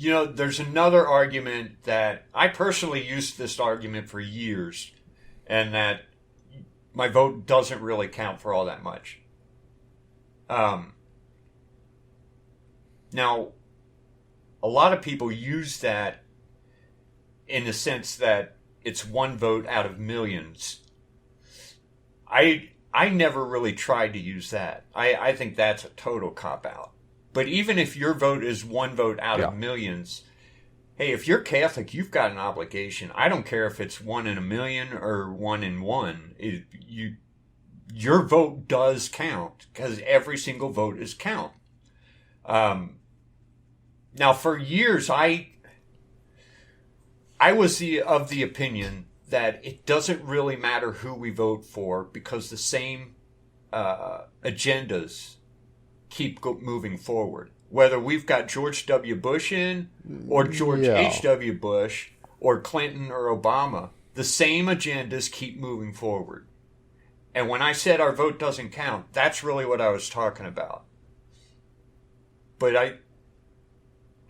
there's another argument that I personally used this argument for years, and that my vote doesn't really count for all that much. Now, a lot of people use that in the sense that it's one vote out of millions. I never really tried to use that. I think that's a total cop-out. But even if your vote is one vote out of millions, hey, if you're Catholic, you've got an obligation. I don't care if it's 1 in a million or 1 in 1. Your vote does count, because every single vote is count. Now, for years, I was of the opinion that it doesn't really matter who we vote for, because the same agendas keep moving forward. Whether we've got George W. Bush in, or George H.W. Bush, or Clinton or Obama, the same agendas keep moving forward. And when I said our vote doesn't count, that's really what I was talking about. But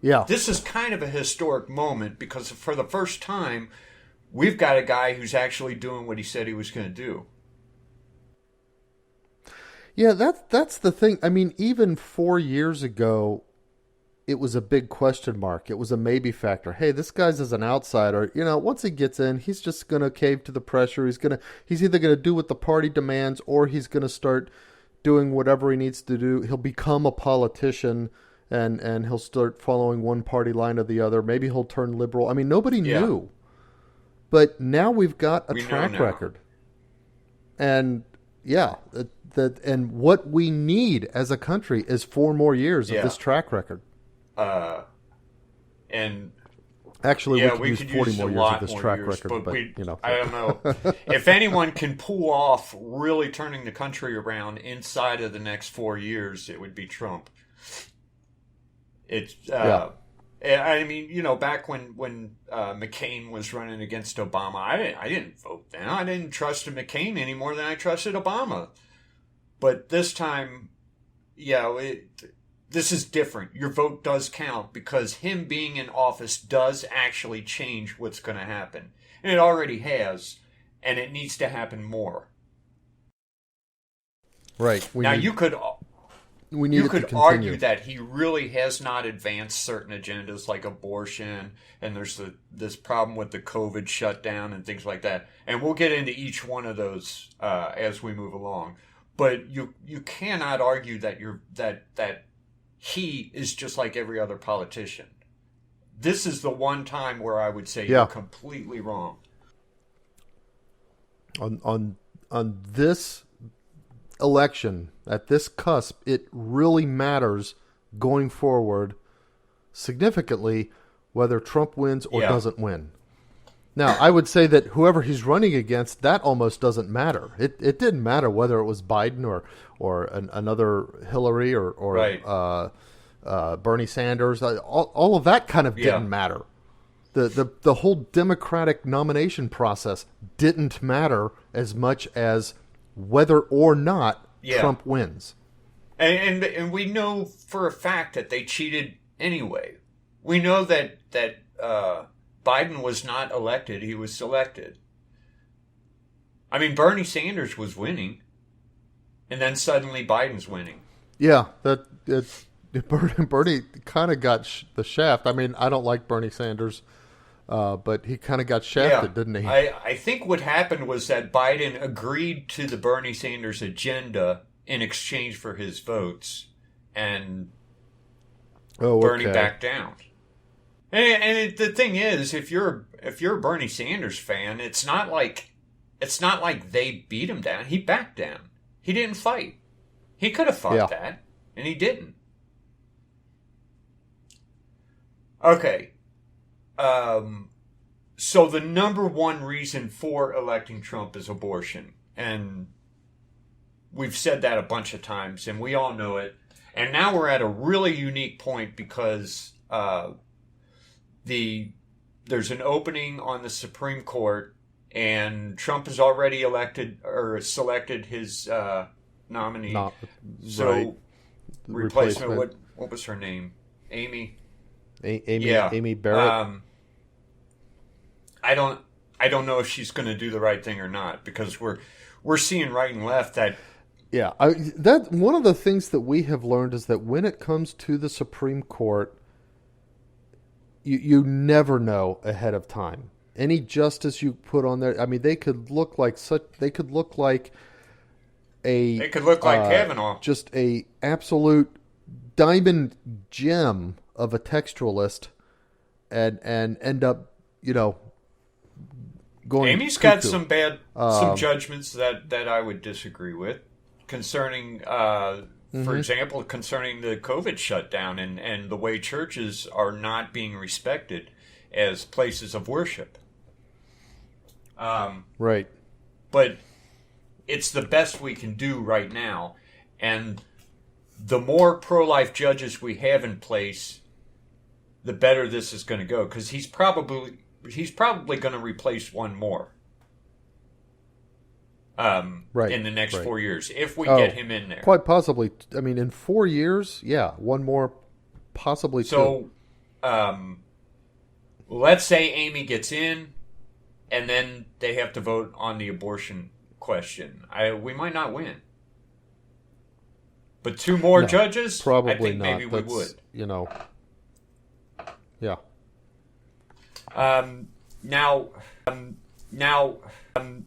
this is kind of a historic moment, because for the first time, we've got a guy who's actually doing what he said he was going to do. Yeah, that's the thing. I mean, even 4 years ago, it was a big question mark. It was a maybe factor. Hey, this guy's as an outsider. Once he gets in, he's just going to cave to the pressure. He's either going to do what the party demands, or he's going to start doing whatever he needs to do. He'll become a politician, and he'll start following one party line or the other. Maybe he'll turn liberal. I mean, nobody knew. But now we've got a track record. And and what we need as a country is 4 more years of this track record. And actually, we could use 40 more years of this track record. But I don't know. If anyone can pull off really turning the country around inside of the next 4 years, it would be Trump. It's I mean, back when McCain was running against Obama, I didn't vote then. I didn't trust McCain any more than I trusted Obama. But this time, this is different. Your vote does count, because him being in office does actually change what's going to happen. And it already has, and it needs to happen more. Right. You could argue that he really has not advanced certain agendas like abortion, and there's this problem with the COVID shutdown and things like that. And we'll get into each one of those as we move along. But you cannot argue that that he is just like every other politician. This is the one time where I would say you're completely wrong. On this election, at this cusp, it really matters going forward significantly whether Trump wins or doesn't win. Now, I would say that whoever he's running against, that almost doesn't matter. It didn't matter whether it was Biden or another Hillary or Bernie Sanders. All of that kind of didn't matter. The whole Democratic nomination process didn't matter as much as whether or not Trump wins. And we know for a fact that they cheated anyway. We know that Biden was not elected, he was selected. I mean, Bernie Sanders was winning, and then suddenly Biden's winning. Yeah, Bernie kind of got the shaft. I mean, I don't like Bernie Sanders, but he kind of got shafted, didn't he? I think what happened was that Biden agreed to the Bernie Sanders agenda in exchange for his votes, and Bernie backed down. And the thing is, if you're a Bernie Sanders fan, it's not like they beat him down. He backed down. He didn't fight. He could have fought that, and he didn't. Okay. So the number one reason for electing Trump is abortion, and we've said that a bunch of times, and we all know it. And now we're at a really unique point, because there's an opening on the Supreme Court, and Trump has already selected his nominee. Replacement. What was her name? Amy. Amy Barrett. I don't know if she's going to do the right thing or not, because we're seeing right and left that. Yeah, that one of the things that we have learned is that when it comes to the Supreme Court, you never know ahead of time. Any justice you put on there, I mean, they could look like Kavanaugh, just a absolute diamond gem of a textualist, and end up, going. Amy's cuckoo. got some judgments that I would disagree with concerning, for example, concerning the COVID shutdown and the way churches are not being respected as places of worship. Right. But it's the best we can do right now, and the more pro-life judges we have in place, the better this is going to go, because he's probably going to replace one more. Right. In the next right. 4 years, if we get him in there. Quite possibly. I mean, in 4 years, yeah, one more, possibly two. So, let's say Amy gets in, and then they have to vote on the abortion question. We might not win. But two more judges? Probably I think not. maybe we would. Yeah. Now,